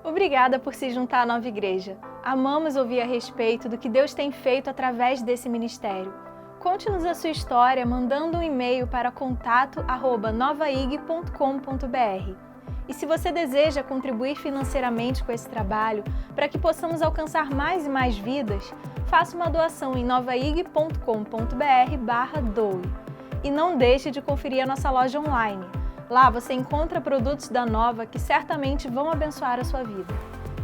Obrigada por se juntar à nova igreja. Amamos ouvir a respeito do que Deus tem feito através desse ministério. Conte-nos a sua história mandando um e-mail para contato@novaig.com.br. E se você deseja contribuir financeiramente com esse trabalho, para que possamos alcançar mais e mais vidas, faça uma doação em novaig.com.br/doe. E não deixe de conferir a nossa loja online. Lá você encontra produtos da Nova que certamente vão abençoar a sua vida.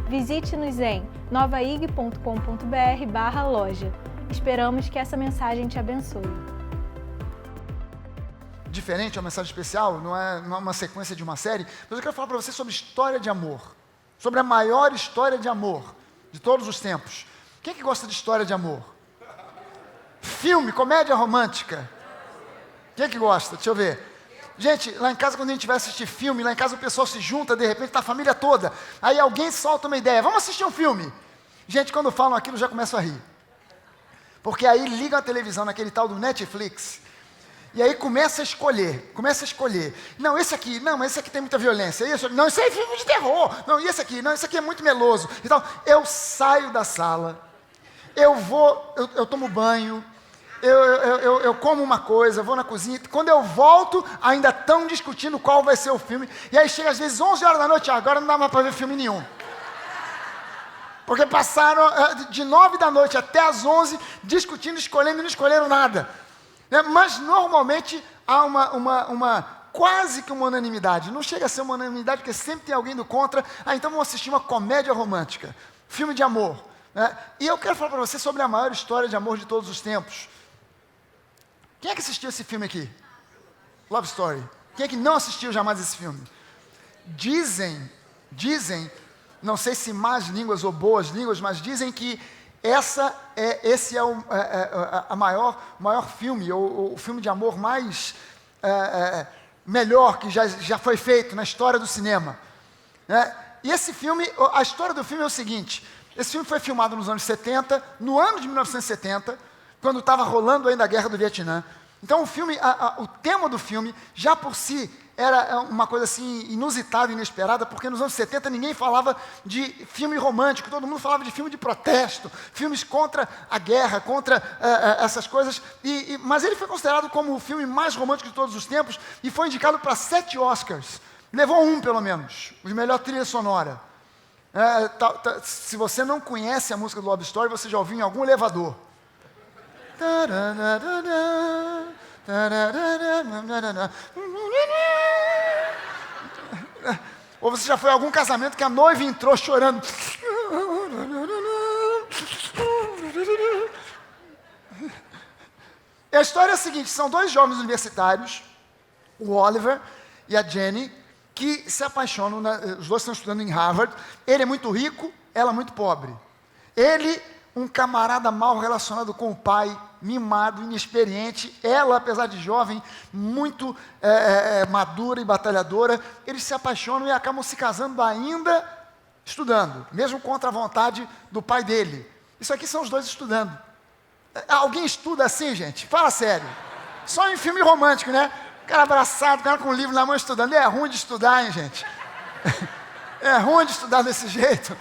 Visite-nos em novaig.com.br/loja. Esperamos que essa mensagem te abençoe. Diferente, é uma mensagem especial, não é uma sequência de uma série, mas eu quero falar para você sobre história de amor, sobre a maior história de amor de todos os tempos. Quem é que gosta de história de amor? Filme, comédia romântica. Quem é que gosta? Deixa eu ver. Gente, lá em casa, quando a gente vai assistir filme, lá em casa o pessoal se junta, de repente está a família toda, aí alguém solta uma ideia, vamos assistir um filme. Gente, quando falam aquilo, já começo a rir. Porque aí ligam a televisão naquele tal do Netflix, e aí começa a escolher. Não, esse aqui tem muita violência. Não, esse aí é filme de terror. Não, e esse aqui? Não, esse aqui é muito meloso. Então, eu saio da sala, eu tomo banho, eu como uma coisa, vou na cozinha. Quando eu volto, ainda estão discutindo qual vai ser o filme. E aí chega às vezes 11 horas da noite, agora não dá mais para ver filme nenhum. Porque passaram de 9 da noite até as 11, discutindo, escolhendo e não escolheram nada. Mas normalmente há uma quase que uma unanimidade. Não chega a ser uma unanimidade, porque sempre tem alguém do contra. Então vamos assistir uma comédia romântica, filme de amor. E eu quero falar para você sobre a maior história de amor de todos os tempos. Quem é que assistiu esse filme aqui? Love Story. Quem é que não assistiu jamais esse filme? Dizem, não sei se más línguas ou boas línguas, mas dizem que esse é o maior filme, ou o filme de amor mais melhor que já foi feito na história do cinema. E esse filme, a história do filme é o seguinte: esse filme foi filmado nos anos 70, no ano de 1970, quando estava rolando ainda a Guerra do Vietnã. Então o tema do filme, já por si, era uma coisa assim inusitada, inesperada, porque nos anos 70 ninguém falava de filme romântico, todo mundo falava de filme de protesto, filmes contra a guerra, contra essas coisas, mas ele foi considerado como o filme mais romântico de todos os tempos e foi indicado para 7 Oscars, levou um pelo menos, de melhor trilha sonora. Se você não conhece a música do Love Story, você já ouviu em algum elevador. Ou você já foi a algum casamento que a noiva entrou chorando. E a história é a seguinte: são 2 jovens universitários, o Oliver e a Jenny, que se apaixonam, os 2 estão estudando em Harvard. Ele é muito rico, ela muito pobre. Ele, um camarada mal relacionado com o pai, mimado, inexperiente. Ela, apesar de jovem, muito madura e batalhadora. Eles se apaixonam e acabam se casando ainda estudando, mesmo contra a vontade do pai dele. Isso aqui são os 2 estudando. Alguém estuda assim, gente? Fala sério. Só em filme romântico, né? O cara abraçado, o cara com um livro na mão estudando. É ruim de estudar, hein, gente? É ruim de estudar desse jeito.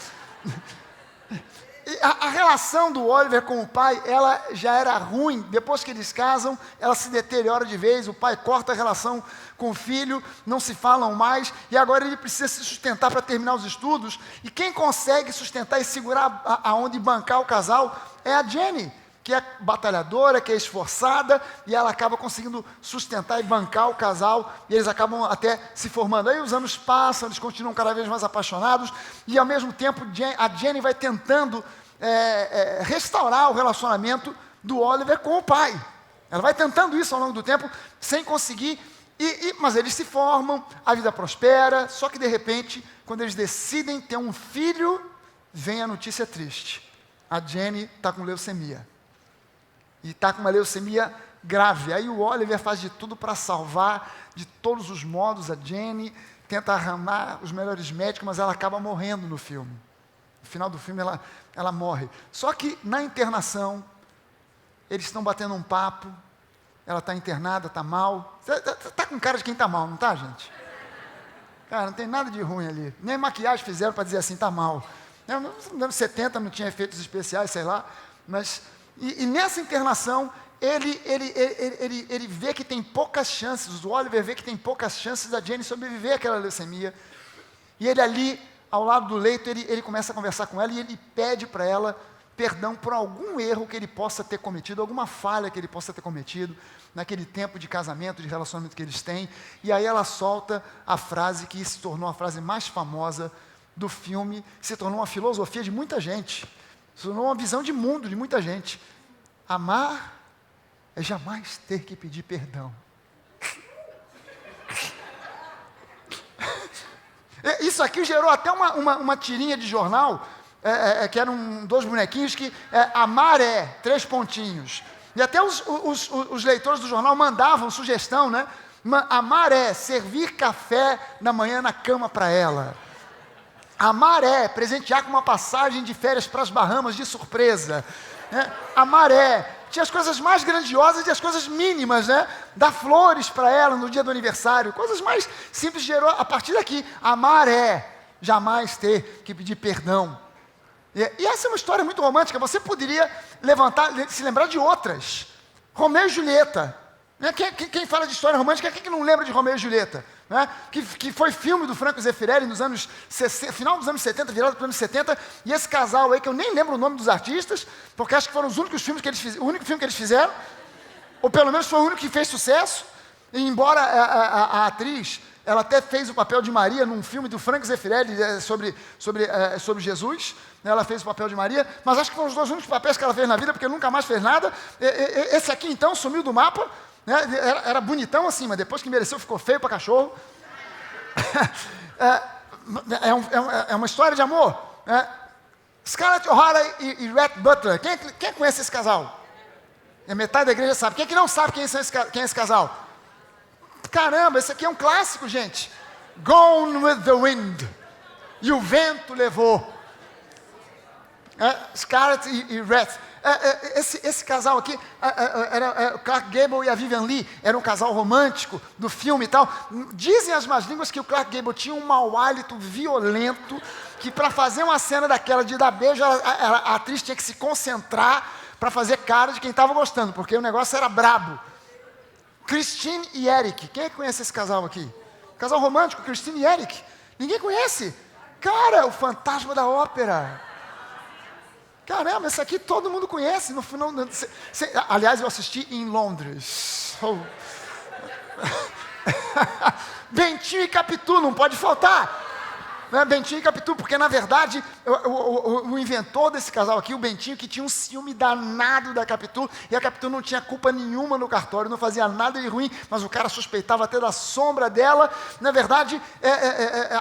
E a relação do Oliver com o pai, ela já era ruim. Depois que eles casam, ela se deteriora de vez. O pai corta a relação com o filho, não se falam mais. E agora ele precisa se sustentar para terminar os estudos. E quem consegue sustentar e segurar aonde bancar o casal é a Jenny, que é batalhadora, que é esforçada, e ela acaba conseguindo sustentar e bancar o casal, e eles acabam até se formando. Aí os anos passam, eles continuam cada vez mais apaixonados, e ao mesmo tempo a Jenny vai tentando restaurar o relacionamento do Oliver com o pai. Ela vai tentando isso ao longo do tempo, sem conseguir, mas eles se formam, a vida prospera, só que de repente, quando eles decidem ter um filho, vem a notícia triste. A Jenny está com leucemia. E está com uma leucemia grave. Aí o Oliver faz de tudo para salvar, de todos os modos, a Jenny, tenta arrumar os melhores médicos, mas ela acaba morrendo no filme. No final do filme ela morre. Só que na internação, eles estão batendo um papo, ela está internada, está mal. Está com cara de quem está mal, não está, gente? Cara, não tem nada de ruim ali. Nem maquiagem fizeram para dizer assim, tá mal. Nos anos 70 não tinha efeitos especiais, sei lá. Mas, e nessa internação, ele vê que tem poucas chances, o Oliver vê que tem poucas chances da Jenny sobreviver àquela leucemia. E ele ali, ao lado do leito, ele começa a conversar com ela e ele pede para ela perdão por algum erro que ele possa ter cometido, alguma falha que ele possa ter cometido naquele tempo de casamento, de relacionamento que eles têm. E aí ela solta a frase que se tornou a frase mais famosa do filme, se tornou uma filosofia de muita gente, se tornou uma visão de mundo de muita gente. Amar é jamais ter que pedir perdão. Isso aqui gerou até uma tirinha de jornal, que eram 2 bonequinhos que amar é, 3 pontinhos. E até os leitores do jornal mandavam sugestão, né? Amar é servir café na manhã na cama para ela. Amar é presentear com uma passagem de férias para as Bahamas de surpresa. Amar é... Tinha as coisas mais grandiosas e as coisas mínimas, né? Dar flores para ela no dia do aniversário. Coisas mais simples gerou a partir daqui. Amar é jamais ter que pedir perdão. E essa é uma história muito romântica. Você poderia se lembrar de outras. Romeu e Julieta. Quem fala de história romântica, quem que não lembra de Romeu e Julieta? Né? Que foi filme do Franco Zeffirelli nos anos 60, final dos anos 70, virado para os anos 70, e esse casal aí, que eu nem lembro o nome dos artistas, porque acho que foram os únicos filmes que eles fizeram, o único filme que eles fizeram, ou pelo menos foi o único que fez sucesso, e embora a atriz, ela até fez o papel de Maria num filme do Franco Zeffirelli sobre Jesus, né? Ela fez o papel de Maria, mas acho que foram os 2 únicos papéis que ela fez na vida, porque nunca mais fez nada. Esse aqui então sumiu do mapa, né? Era bonitão assim, mas depois que envelheceu ficou feio para cachorro. É uma história de amor. Scarlett O'Hara e Rhett Butler. Quem conhece esse casal? Metade da igreja sabe. Quem é que não sabe quem é esse casal? Caramba, esse aqui é um clássico, gente. Gone with the Wind. E o vento levou. Scarlett e Rhett. Esse casal aqui, o Clark Gable e a Vivian Leigh, era um casal romântico do filme e tal. Dizem as más línguas que o Clark Gable tinha um mau hálito violento, que para fazer uma cena daquela de dar beijo, a atriz tinha que se concentrar para fazer cara de quem estava gostando, porque o negócio era brabo. Christine e Eric. Quem é que conhece esse casal aqui? Casal romântico, Christine e Eric. Ninguém conhece? Cara, o Fantasma da Ópera. Caramba, esse aqui todo mundo conhece. No final, aliás, eu assisti em Londres. Oh. Bentinho e Capitu, não pode faltar. Bentinho e Capitu, porque na verdade o inventor desse casal aqui, o Bentinho, que tinha um ciúme danado da Capitu, e a Capitu não tinha culpa nenhuma no cartório, não fazia nada de ruim, mas o cara suspeitava até da sombra dela. Na verdade,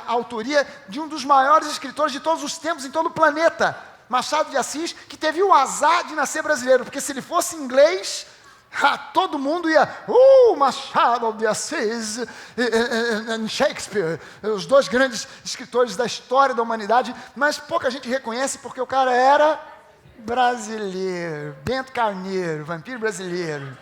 a autoria de um dos maiores escritores de todos os tempos em todo o planeta, Machado de Assis, que teve o azar de nascer brasileiro, porque se ele fosse inglês, todo mundo ia, Machado de Assis e Shakespeare, os 2 grandes escritores da história da humanidade, mas pouca gente reconhece porque o cara era brasileiro, Bento Carneiro, vampiro brasileiro.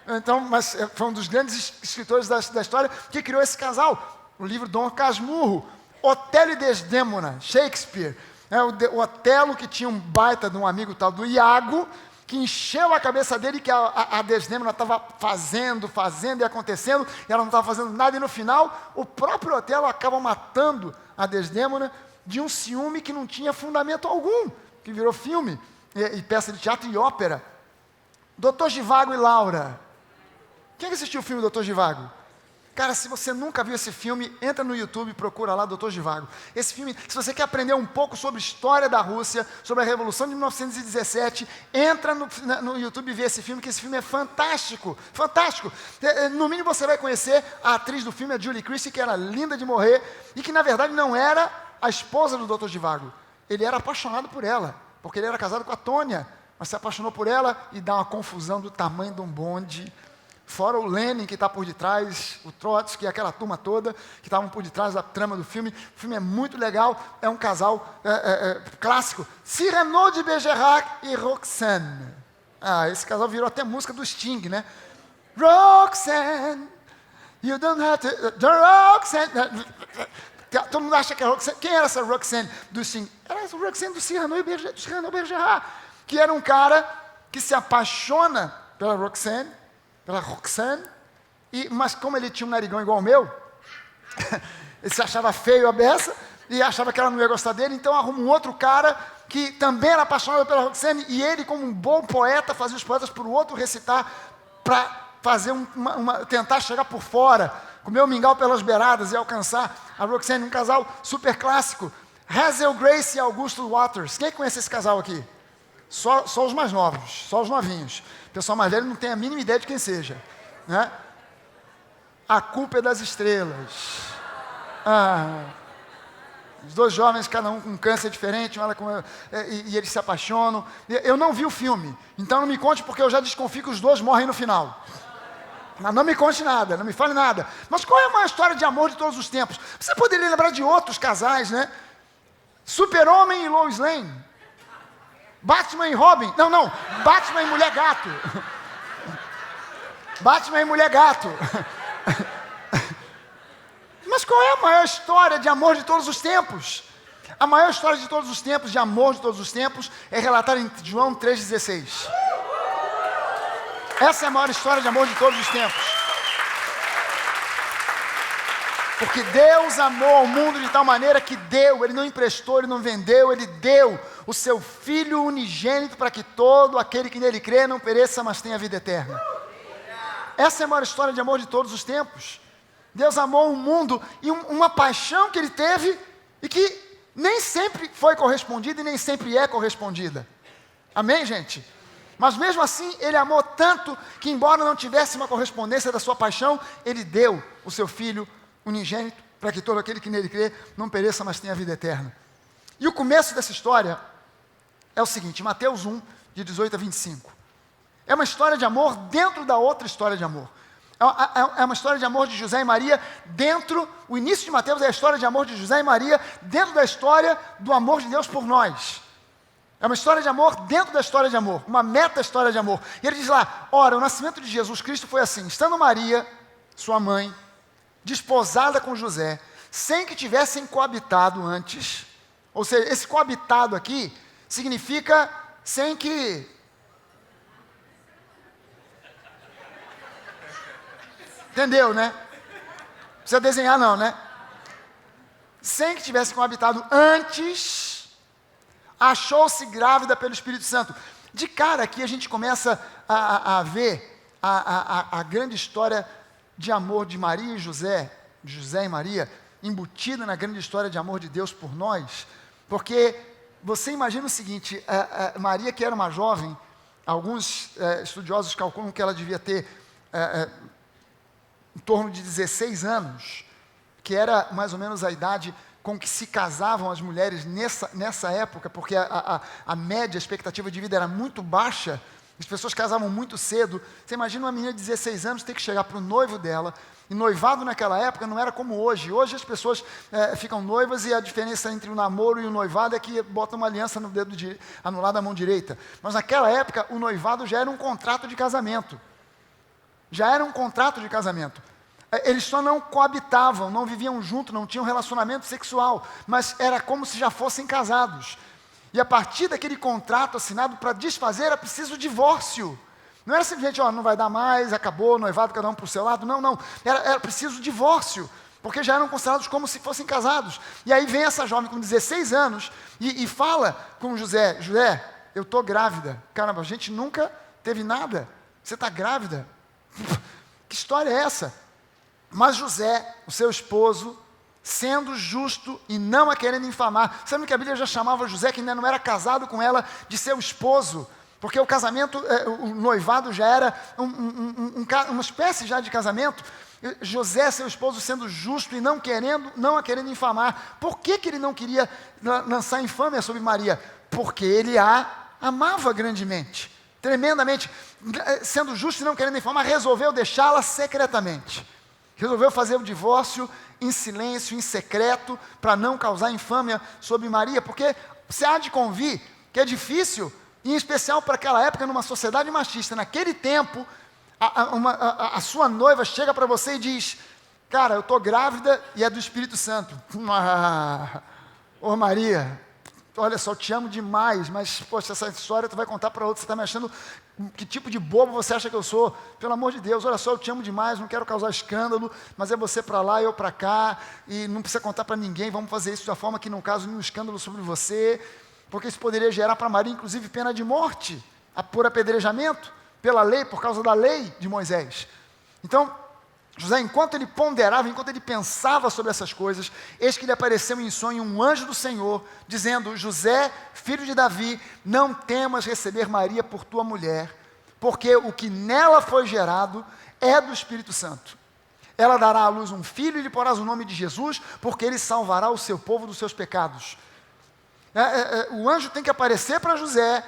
Então, mas foi um dos grandes escritores da história que criou esse casal, o livro Dom Casmurro, Otelo e Desdémona, Shakespeare. O Otelo, que tinha um baita de um amigo tal do Iago, que encheu a cabeça dele que a Desdémona estava fazendo e acontecendo, e ela não estava fazendo nada, e no final, o próprio Otelo acaba matando a Desdémona de um ciúme que não tinha fundamento algum, que virou filme, e peça de teatro e ópera. Dr. Zhivago e Laura. Quem assistiu o filme Dr. Zhivago? Cara, se você nunca viu esse filme, entra no YouTube e procura lá Dr. Zhivago. Esse filme, se você quer aprender um pouco sobre a história da Rússia, sobre a Revolução de 1917, entra no YouTube e vê esse filme, que esse filme é fantástico, fantástico. No mínimo você vai conhecer a atriz do filme, a Julie Christie, que era linda de morrer, e que na verdade não era a esposa do Dr. Zhivago. Ele era apaixonado por ela, porque ele era casado com a Tônia, mas se apaixonou por ela e dá uma confusão do tamanho de um bonde. Fora o Lenin, que está por detrás, o Trotsky, aquela turma toda, que estavam por detrás da trama do filme. O filme é muito legal, é um casal clássico. Cyrano de Bergerac e Roxane. Esse casal virou até música do Sting, né? Roxane, You don't have to... The Roxanne... Todo mundo acha que é Roxanne. Quem era essa Roxanne do Sting? Era essa Roxanne do Cyrano Bergerac, que era um cara que se apaixona pela Roxanne, mas como ele tinha um narigão igual ao meu, ele se achava feio a beça e achava que ela não ia gostar dele, então arruma um outro cara que também era apaixonado pela Roxanne, e ele, como um bom poeta, fazia os poetas para o outro recitar, para fazer tentar chegar por fora, comer o mingau pelas beiradas e alcançar a Roxanne, um casal super clássico. Hazel Grace e Augusto Waters. Quem conhece esse casal aqui? Só os mais novos, só os novinhos. O pessoal mais velho não tem a mínima ideia de quem seja, né? A Culpa é das Estrelas. Os dois jovens, cada um com um câncer diferente, e eles se apaixonam. Eu não vi o filme, então não me conte, porque eu já desconfio que os dois morrem no final. Não me conte nada, não me fale nada. Mas qual é a maior história de amor de todos os tempos? Você poderia lembrar de outros casais, né? Super-Homem e Lois Lane. Batman e Robin. Não. Batman e Mulher Gato. Batman e Mulher Gato. Mas qual é a maior história de amor de todos os tempos? A maior história de todos os tempos, de amor de todos os tempos, é relatada em João 3,16. Essa é a maior história de amor de todos os tempos. Porque Deus amou o mundo de tal maneira que deu, Ele não emprestou, Ele não vendeu, Ele deu o seu Filho unigênito para que todo aquele que nele crê não pereça, mas tenha vida eterna. Essa é a maior história de amor de todos os tempos. Deus amou o mundo e uma paixão que Ele teve e que nem sempre foi correspondida e nem sempre é correspondida. Amém, gente? Mas mesmo assim, Ele amou tanto que, embora não tivesse uma correspondência da sua paixão, Ele deu o seu Filho unigênito para que todo aquele que nele crê não pereça, mas tenha vida eterna. E o começo dessa história é o seguinte, Mateus 1, de 18 a 25. É uma história de amor dentro da outra história de amor. É uma história de amor de José e Maria dentro... O início de Mateus é a história de amor de José e Maria dentro da história do amor de Deus por nós. É uma história de amor dentro da história de amor, uma meta-história de amor. E ele diz lá, ora, o nascimento de Jesus Cristo foi assim, estando Maria, sua mãe, desposada com José, sem que tivessem coabitado antes, ou seja, esse coabitado aqui significa sem que... Entendeu, né? Não precisa desenhar não, né? Sem que tivessem coabitado antes... achou-se grávida pelo Espírito Santo. De cara aqui a gente começa a ver a grande história de amor de Maria e José e Maria, embutida na grande história de amor de Deus por nós, porque você imagina o seguinte, Maria, que era uma jovem, alguns estudiosos calculam que ela devia ter em torno de 16 anos, que era mais ou menos a idade com que se casavam as mulheres nessa época, porque a média, a expectativa de vida era muito baixa, as pessoas casavam muito cedo. Você imagina uma menina de 16 anos ter que chegar para o noivo dela, e noivado naquela época não era como hoje. Hoje as pessoas ficam noivas e a diferença entre o namoro e o noivado é que botam uma aliança no dedo anular da mão direita. Mas naquela época o noivado já era um contrato de casamento. Eles só não coabitavam, não viviam juntos, não tinham relacionamento sexual, mas era como se já fossem casados. E a partir daquele contrato assinado para desfazer, era preciso o divórcio. Não era simplesmente, não vai dar mais, acabou, noivado, cada um para o seu lado. Não. Era preciso o divórcio, porque já eram considerados como se fossem casados. E aí vem essa jovem com 16 anos e fala com José, eu estou grávida. Caramba, a gente nunca teve nada. Você está grávida? Que história é essa? Mas José, o seu esposo, sendo justo e não a querendo infamar. Sabe que a Bíblia já chamava José, que ainda não era casado com ela, de seu esposo? Porque o casamento, o noivado já era uma espécie já de casamento. José, seu esposo, sendo justo e não a querendo infamar. Por que ele não queria lançar infâmia sobre Maria? Porque ele a amava grandemente, tremendamente. Sendo justo e não querendo infamar, resolveu deixá-la secretamente. Resolveu fazer o divórcio em silêncio, em secreto, para não causar infâmia sobre Maria, porque você há de convir que é difícil, em especial para aquela época, numa sociedade machista. Naquele tempo, a sua noiva chega para você e diz, Cara, eu estou grávida e é do Espírito Santo. Ô Maria, olha só, eu te amo demais, mas, poxa, essa história tu vai contar para outra, você está me achando, que tipo de bobo você acha que eu sou? Pelo amor de Deus, olha só, eu te amo demais, não quero causar escândalo, mas é você para lá e eu para cá, e não precisa contar para ninguém, vamos fazer isso da forma que não cause nenhum escândalo sobre você, porque isso poderia gerar para Maria, inclusive, pena de morte, por apedrejamento, pela lei, por causa da lei de Moisés. Então, José, enquanto ele ponderava, enquanto ele pensava sobre essas coisas, eis que lhe apareceu em sonho um anjo do Senhor, dizendo: José, filho de Davi, não temas receber Maria por tua mulher, porque o que nela foi gerado é do Espírito Santo. Ela dará à luz um filho e lhe porás o nome de Jesus, porque ele salvará o seu povo dos seus pecados. O anjo tem que aparecer para José,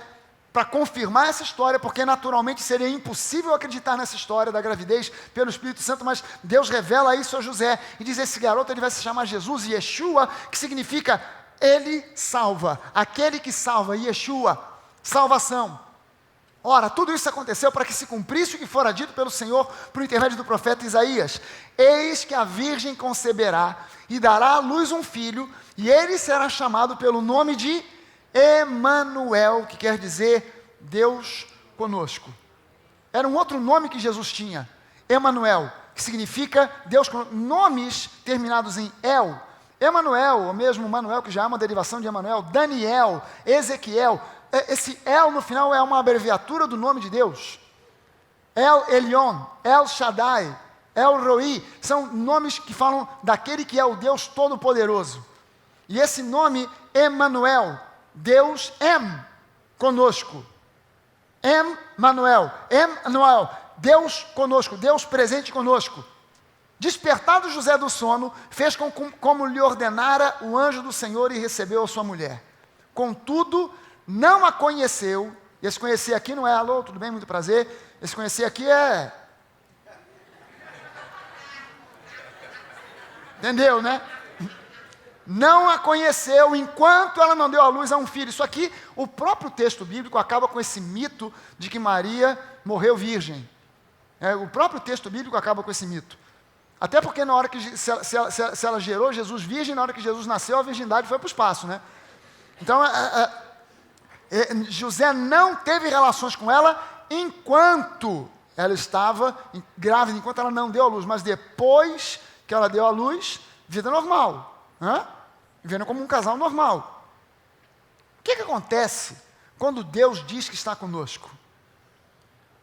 para confirmar essa história, porque naturalmente seria impossível acreditar nessa história da gravidez pelo Espírito Santo, mas Deus revela isso a José, e diz: esse garoto ele vai se chamar Jesus, Yeshua, que significa ele salva, aquele que salva, Yeshua, salvação. Ora, tudo isso aconteceu para que se cumprisse o que fora dito pelo Senhor por intermédio do profeta Isaías: eis que a virgem conceberá e dará à luz um filho, e ele será chamado pelo nome de Emanuel, que quer dizer Deus conosco. Era um outro nome que Jesus tinha, Emanuel, que significa Deus conosco. Nomes terminados em El, Emanuel, ou mesmo Manuel, que já é uma derivação de Emanuel, Daniel, Ezequiel. Esse El no final é uma abreviatura do nome de Deus. El Elyon, El Shaddai, El Roi, são nomes que falam daquele que é o Deus Todo-Poderoso. E esse nome, Emanuel, Deus conosco. Emanuel, Deus conosco, Deus presente conosco. Despertado José do sono, fez como lhe ordenara o anjo do Senhor e recebeu a sua mulher. Contudo, não a conheceu. Esse conhecer aqui não é alô, tudo bem, muito prazer. Esse conhecer aqui é... Entendeu, né? Não a conheceu enquanto ela não deu à luz a um filho. Isso aqui, o próprio texto bíblico acaba com esse mito de que Maria morreu virgem. O próprio texto bíblico acaba com esse mito. Até porque na hora que, se ela gerou Jesus virgem, na hora que Jesus nasceu, a virgindade foi para o espaço, né? Então, José não teve relações com ela enquanto ela estava grávida, enquanto ela não deu à luz. Mas depois que ela deu à luz, vida normal. Vivendo como um casal normal. O que acontece quando Deus diz que está conosco?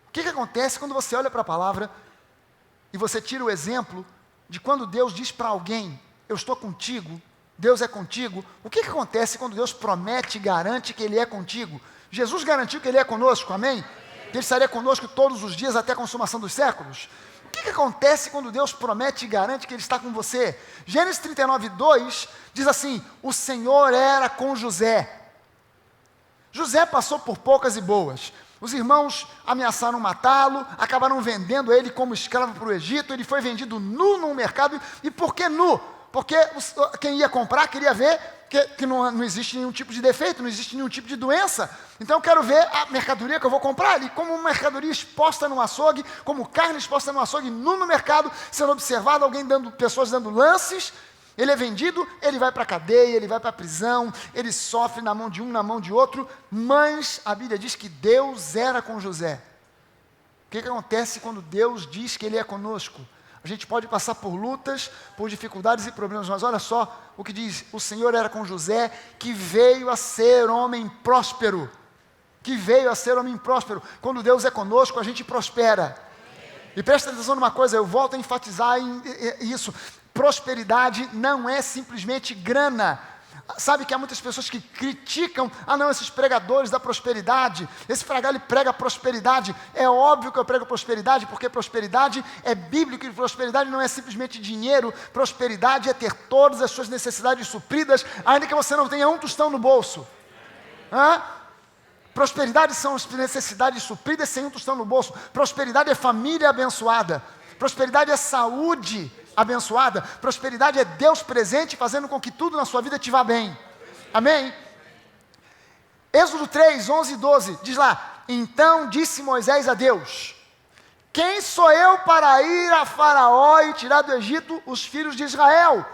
O que acontece quando você olha para a palavra e você tira o exemplo de quando Deus diz para alguém: eu estou contigo, Deus é contigo? O que acontece quando Deus promete e garante que Ele é contigo? Jesus garantiu que Ele é conosco, amém? Que Ele estaria conosco todos os dias até a consumação dos séculos. O que acontece quando Deus promete e garante que Ele está com você? Gênesis 39:2 diz assim: o Senhor era com José. José passou por poucas e boas. Os irmãos ameaçaram matá-lo, acabaram vendendo ele como escravo para o Egito. Ele foi vendido nu no mercado. E por que nu? Porque quem ia comprar queria ver que não existe nenhum tipo de defeito, não existe nenhum tipo de doença. Então eu quero ver a mercadoria que eu vou comprar. E como mercadoria exposta no açougue, como carne exposta no açougue, nu no mercado, sendo observado, pessoas dando lances. Ele é vendido, ele vai para a cadeia, ele vai para a prisão, ele sofre na mão de um, na mão de outro. Mas a Bíblia diz que Deus era com José. O que acontece quando Deus diz que Ele é conosco? A gente pode passar por lutas, por dificuldades e problemas, mas olha só o que diz: o Senhor era com José, que veio a ser homem próspero. Que veio a ser homem próspero. Quando Deus é conosco, a gente prospera. E presta atenção numa coisa, eu volto a enfatizar isso. Prosperidade não é simplesmente grana. Sabe que há muitas pessoas que criticam: ah não, esses pregadores da prosperidade, esse fragalho prega prosperidade. É óbvio que eu prego prosperidade, porque prosperidade é bíblico, e prosperidade não é simplesmente dinheiro. Prosperidade é ter todas as suas necessidades supridas, ainda que você não tenha um tostão no bolso. Prosperidade são as necessidades supridas sem um tostão no bolso. Prosperidade é família abençoada. Prosperidade é saúde abençoada. Prosperidade é Deus presente, fazendo com que tudo na sua vida te vá bem. Amém? Êxodo 3, 11 e 12, diz lá: então disse Moisés a Deus: quem sou eu para ir a Faraó e tirar do Egito os filhos de Israel?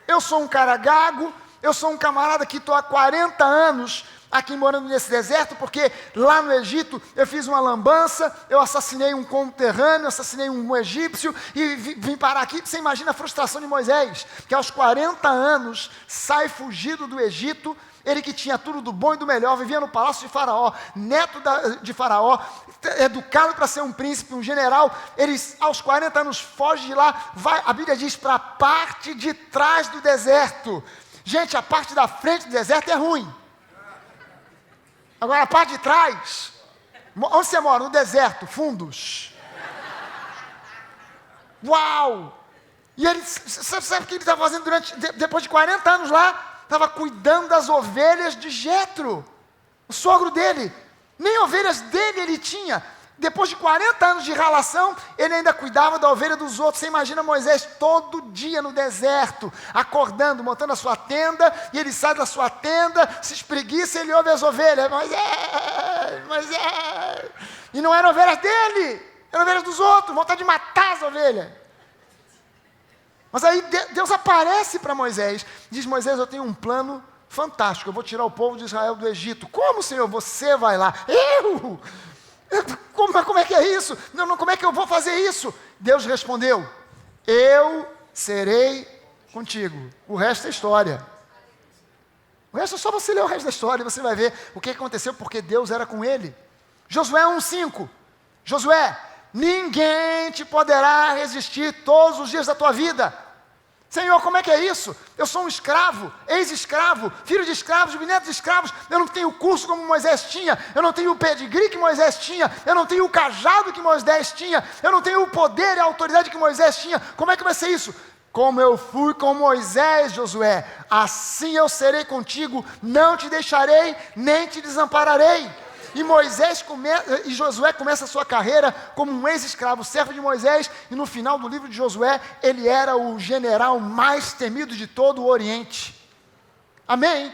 Eu sou um cara gago, eu sou um camarada que estou há 40 anos aqui morando nesse deserto, porque lá no Egito eu fiz uma lambança, eu assassinei um conterrâneo, assassinei um egípcio e vim parar aqui. Você imagina a frustração de Moisés, que aos 40 anos sai fugido do Egito, ele que tinha tudo do bom e do melhor, vivia no palácio de Faraó, neto de Faraó, educado para ser um príncipe, um general. Ele aos 40 anos foge de lá, vai, a Bíblia diz, para a parte de trás do deserto. Gente, a parte da frente do deserto é ruim. Agora a parte de trás, onde você mora? No deserto, fundos. Uau! E ele, sabe o que ele estava fazendo depois de 40 anos lá? Estava cuidando das ovelhas de Jetro, o sogro dele. Nem ovelhas dele ele tinha. Depois de 40 anos de relação, ele ainda cuidava da ovelha dos outros. Você imagina Moisés todo dia no deserto, acordando, montando a sua tenda, e ele sai da sua tenda, se espreguiça e ele ouve as ovelhas. Moisés. E não eram ovelhas dele, eram ovelhas dos outros, vontade de matar as ovelhas. Mas aí Deus aparece para Moisés, diz: Moisés, eu tenho um plano fantástico, eu vou tirar o povo de Israel do Egito. Como, Senhor? Você vai lá. Eu? Como é que é isso? Não, como é que eu vou fazer isso? Deus respondeu: eu serei contigo. O resto é história. O resto é só você ler o resto da história e você vai ver o que aconteceu, porque Deus era com ele. Josué 1,5. Josué, ninguém te poderá resistir todos os dias da tua vida. Senhor, como é que é isso? Eu sou um escravo, ex-escravo, filho de escravos, bisneto de escravos. Eu não tenho curso como Moisés tinha. Eu não tenho o pedigree que Moisés tinha. Eu não tenho o cajado que Moisés tinha. Eu não tenho o poder e a autoridade que Moisés tinha. Como é que vai ser isso? Como eu fui com Moisés, Josué, assim eu serei contigo. Não te deixarei, nem te desampararei. E Josué começa a sua carreira como um ex-escravo, servo de Moisés, e no final do livro de Josué, ele era o general mais temido de todo o Oriente. Amém?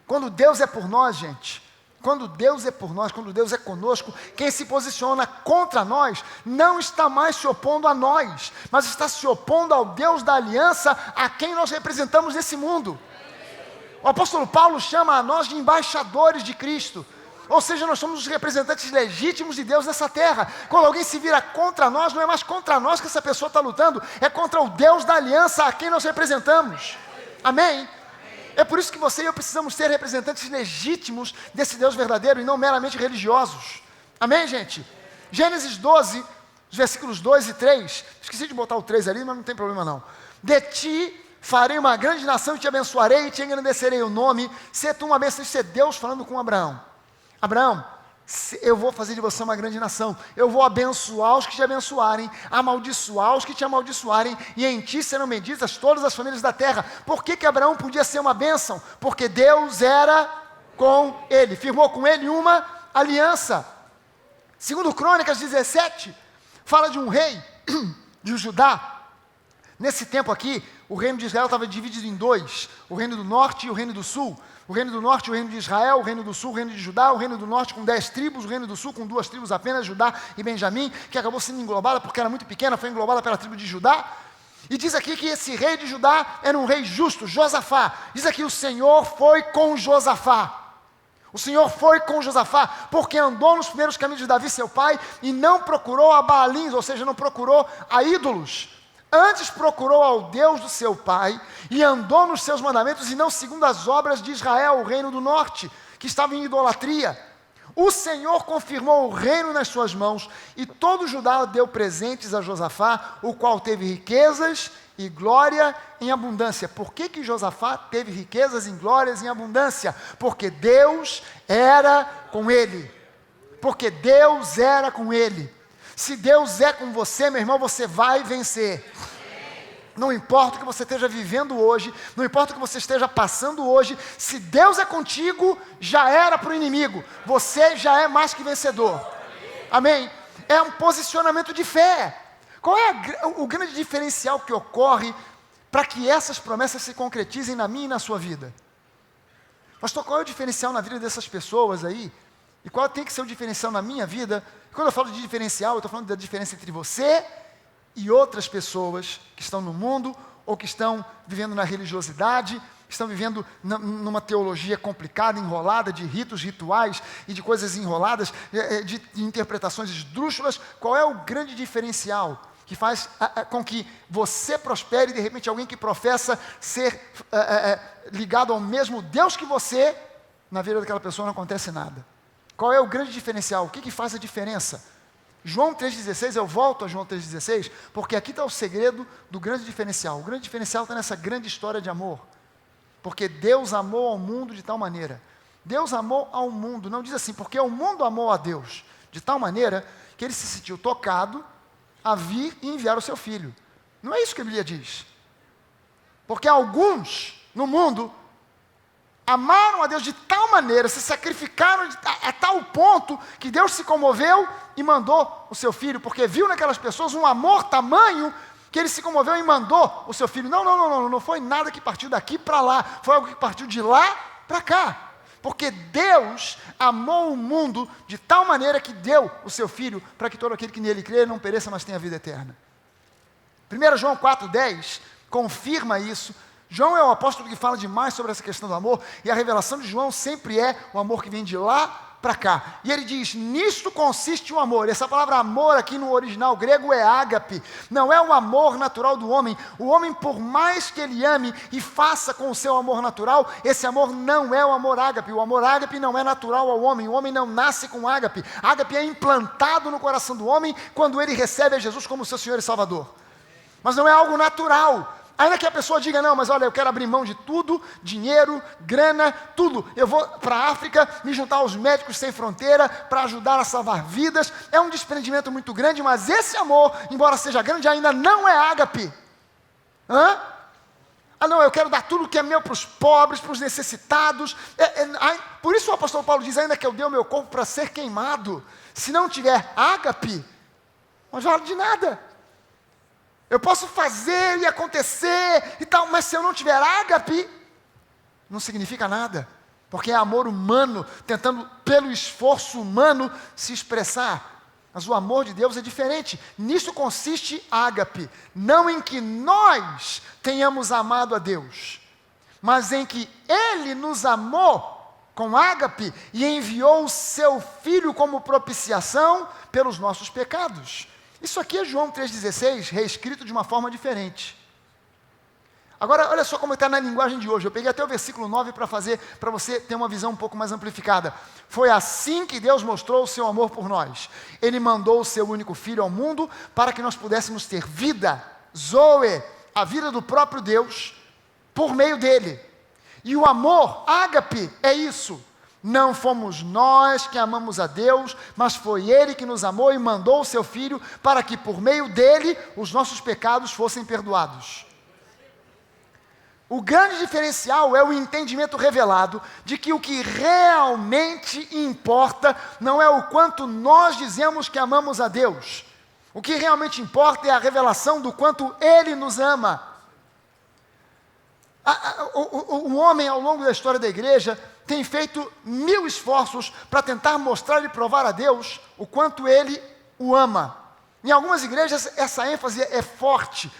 Quando Deus é por nós, gente, quando Deus é por nós, quando Deus é conosco, quem se posiciona contra nós, não está mais se opondo a nós, mas está se opondo ao Deus da aliança, a quem nós representamos nesse mundo. O apóstolo Paulo chama a nós de embaixadores de Cristo. Ou seja, nós somos os representantes legítimos de Deus nessa terra. Quando alguém se vira contra nós, não é mais contra nós que essa pessoa está lutando, é contra o Deus da aliança a quem nós representamos. Amém? É por isso que você e eu precisamos ser representantes legítimos desse Deus verdadeiro e não meramente religiosos. Amém, gente? Gênesis 12, os versículos 2 e 3. Esqueci de botar o 3 ali, mas não tem problema não. De ti farei uma grande nação e te abençoarei e te engrandecerei o nome. Se tu uma bênção, isso é Deus falando com Abraão. Abraão, eu vou fazer de você uma grande nação, eu vou abençoar os que te abençoarem, amaldiçoar os que te amaldiçoarem, e em ti serão benditas todas as famílias da terra. Por que Abraão podia ser uma bênção? Porque Deus era com ele, firmou com ele uma aliança. Segundo Crônicas 17, fala de um rei de Judá. Nesse tempo aqui, o reino de Israel estava dividido em dois, o reino do norte e o reino do sul. O reino do norte, o reino de Israel, o reino do sul, o reino de Judá, o reino do norte com 10 tribos, o reino do sul com 2 tribos apenas, Judá e Benjamim, que acabou sendo englobada porque era muito pequena, foi englobada pela tribo de Judá. E diz aqui que esse rei de Judá era um rei justo, Josafá. Diz aqui: o Senhor foi com Josafá. O Senhor foi com Josafá, porque andou nos primeiros caminhos de Davi, seu pai, e não procurou a Baalins, ou seja, não procurou a ídolos. Antes procurou ao Deus do seu pai e andou nos seus mandamentos e não segundo as obras de Israel, o reino do norte, que estava em idolatria. O Senhor confirmou o reino nas suas mãos e todo Judá deu presentes a Josafá, o qual teve riquezas e glória em abundância. Por que Josafá teve riquezas e glórias em abundância? Porque Deus era com ele. Porque Deus era com ele. Se Deus é com você, meu irmão, você vai vencer. Não importa o que você esteja vivendo hoje, não importa o que você esteja passando hoje, se Deus é contigo, já era para o inimigo. Você já é mais que vencedor. Amém? É um posicionamento de fé. Qual é o grande diferencial que ocorre para que essas promessas se concretizem na minha e na sua vida? Pastor, qual é o diferencial na vida dessas pessoas aí E qual tem que ser o diferencial na minha vida? Quando eu falo de diferencial, eu estou falando da diferença entre você e outras pessoas que estão no mundo ou que estão vivendo na religiosidade, estão vivendo numa teologia complicada, enrolada, de ritos, rituais e de coisas enroladas, de interpretações esdrúxulas. Qual é o grande diferencial que faz com que você prospere e de repente alguém que professa ser ligado ao mesmo Deus que você, na vida daquela pessoa não acontece nada? Qual é o grande diferencial? O que faz a diferença? João 3,16, eu volto a João 3,16, porque aqui está o segredo do grande diferencial. O grande diferencial está nessa grande história de amor. Porque Deus amou ao mundo de tal maneira. Deus amou ao mundo, não diz assim, porque o mundo amou a Deus de tal maneira que ele se sentiu tocado a vir e enviar o seu filho. Não é isso que a Bíblia diz. Porque alguns no mundo amaram a Deus de tal maneira, se sacrificaram a tal ponto, que Deus se comoveu e mandou o seu filho, porque viu naquelas pessoas um amor tamanho, que ele se comoveu e mandou o seu filho. Não foi nada que partiu daqui para lá, foi algo que partiu de lá para cá. Porque Deus amou o mundo de tal maneira que deu o seu filho, para que todo aquele que nele crê não pereça, mas tenha vida eterna. 1 João 4,10 confirma isso. João é o apóstolo que fala demais sobre essa questão do amor, e a revelação de João sempre é o amor que vem de lá para cá. E ele diz, nisto consiste o amor. Essa palavra amor aqui no original grego é ágape. Não é o amor natural do homem. O homem, por mais que ele ame e faça com o seu amor natural, esse amor não é o amor ágape. O amor ágape não é natural ao homem. O homem não nasce com ágape. Ágape é implantado no coração do homem quando ele recebe a Jesus como seu Senhor e Salvador. Mas não é algo natural. Ainda que a pessoa diga, não, mas olha, eu quero abrir mão de tudo, dinheiro, grana, tudo. Eu vou para a África, me juntar aos Médicos Sem Fronteira para ajudar a salvar vidas. É um desprendimento muito grande, mas esse amor, embora seja grande, ainda não é ágape. Não, eu quero dar tudo que é meu para os pobres, para os necessitados. Por isso o apóstolo Paulo diz, ainda que eu dê o meu corpo para ser queimado, se não tiver ágape, não vale de nada. Eu posso fazer e acontecer e tal, mas se eu não tiver ágape, não significa nada. Porque é amor humano, tentando pelo esforço humano se expressar. Mas o amor de Deus é diferente. Nisso consiste ágape. Não em que nós tenhamos amado a Deus, mas em que Ele nos amou com ágape e enviou o seu Filho como propiciação pelos nossos pecados. Isso aqui é João 3,16, reescrito de uma forma diferente. Agora, olha só como está na linguagem de hoje. Eu peguei até o versículo 9 para você ter uma visão um pouco mais amplificada. Foi assim que Deus mostrou o seu amor por nós. Ele mandou o seu único Filho ao mundo para que nós pudéssemos ter vida, Zoe, a vida do próprio Deus, por meio dele. E o amor, ágape, é isso. Não fomos nós que amamos a Deus, mas foi Ele que nos amou e mandou o seu Filho para que por meio dele os nossos pecados fossem perdoados. O grande diferencial é o entendimento revelado de que o que realmente importa não é o quanto nós dizemos que amamos a Deus. O que realmente importa é a revelação do quanto Ele nos ama. O homem, ao longo da história da igreja, tem feito 1000 esforços para tentar mostrar e provar a Deus o quanto Ele o ama. Em algumas igrejas, essa ênfase é forte.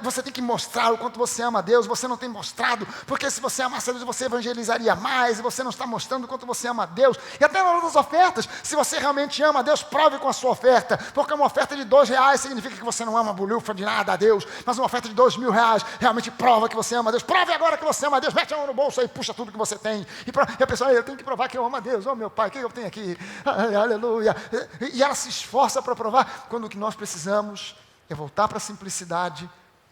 Você tem que mostrar o quanto você ama a Deus. Você não tem mostrado, porque se você amasse a Deus, você evangelizaria mais, e você não está mostrando o quanto você ama a Deus. E até na hora das ofertas, se você realmente ama a Deus, prove com a sua oferta, porque uma oferta de R$2 significa que você não ama bolhufa de nada a Deus, mas uma oferta de R$2.000 realmente prova que você ama a Deus. Prove agora que você ama a Deus, mete a mão no bolso aí, puxa tudo que você tem, e a pessoa, eu tenho que provar que eu amo a Deus. Oh meu Pai, o que eu tenho aqui? Aleluia. E ela se esforça para provar, quando o que nós precisamos é voltar para a simplicidade,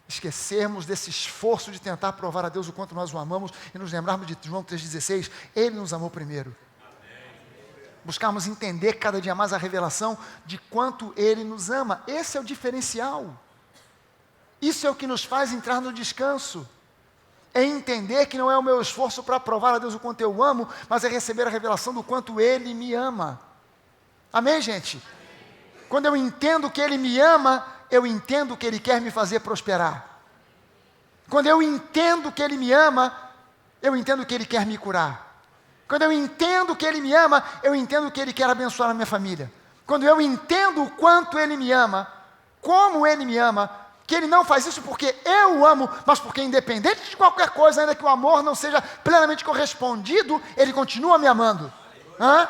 esquecermos desse esforço de tentar provar a Deus o quanto nós o amamos e nos lembrarmos de João 3,16, Ele nos amou primeiro. Buscarmos entender cada dia mais a revelação de quanto Ele nos ama. Esse é o diferencial. Isso é o que nos faz entrar no descanso. É entender que não é o meu esforço para provar a Deus o quanto eu amo, mas é receber a revelação do quanto Ele me ama. Amém, gente? Quando eu entendo que Ele me ama, eu entendo que Ele quer me fazer prosperar. Quando eu entendo que Ele me ama, eu entendo que Ele quer me curar. Quando eu entendo que Ele me ama, eu entendo que Ele quer abençoar a minha família. Quando eu entendo o quanto Ele me ama, como Ele me ama, que Ele não faz isso porque eu o amo, mas porque independente de qualquer coisa, ainda que o amor não seja plenamente correspondido, Ele continua me amando. Hã?